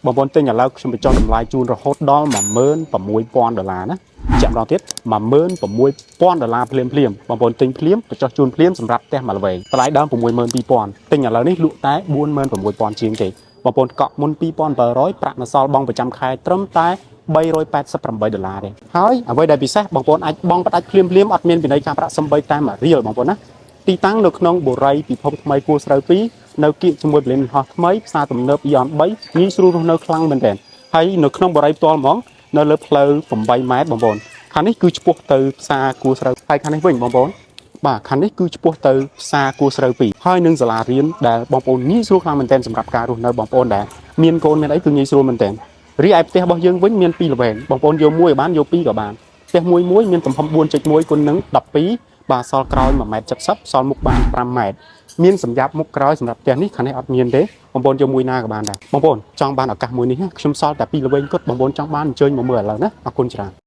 បងប្អូនទិញឥឡូវខ្ញុំបញ្ចុះតម្លៃជូនរហូតដល់$16,000ណាចាំម្ដងទៀត$16,000ភ្លាមបងប្អូនទិញភ្លាមបញ្ចុះជូនភ្លាមសម្រាប់ផ្ទះមួយល្វែងតម្លៃដើម$62,000ទិញឥឡូវនេះលក់តែ$46,000ជាងទេបងប្អូនកក់មុន$2,700ប្រាក់នៅសល់បង់ប្រចាំខែត្រឹមតែ$388ទេហើយអ្វីដែលពិសេសបងប្អូនអាចបង់ផ្ដាច់ភ្លាមអត់មានពិន័យការប្រាក់សំបីតែ1រៀលបងប្អូនណាទីតាំងនៅក្នុងបូរីពិភពថ្មីគួរស្រូវ2នៅគៀកជាមួយបលេនហោះថ្មីផ្សារទំនើប Eon 3ងាយស្រួលរស់នៅខ្លាំងមែនទែនហើយនៅក្នុងបូរីផ្ទាល់ហ្មងនៅលើផ្លូវ8ម៉ែត្របងប្អូនខាងនេះគឺឆ្ពោះទៅផ្សារគួរស្រូវហើយខាងនេះវិញបងប្អូនបាទខាងនេះគឺឆ្ពោះទៅផ្សារគួរស្រូវ2ហើយនឹងសាលារៀនដែលបងប្អូនងាយស្រួលខ្លាំងមែនទែនសម្រាប់ការរស់នៅបងប្អូនដែលមានកូនមានអីគឺងាយស្រួលមែនទែនរីឯផ្ទះរបស់យើងវិញមាន2ល្វែងបងប្អូនយកមួយក៏បានយក2ក៏បានផ្ទះមួយមានទំហំ 4.1 គុណនឹង12បាទសល់ក្រោយ 1.70 សល់មុខបាន5ម៉ែត្រមានសម្រាប់មុខក្រោយសម្រាប់ផ្ទះនេះខាងនេះអត់មានទេបងប្អូនយកមួយណាក៏បានដែរបងប្អូនចង់បានឱកាសមួយនេះខ្ញុំសល់តែ2ល្វែងគត់បងប្អូនចង់បានអញ្ជើញមកមើលឥឡូវណាអរគុណច្រើន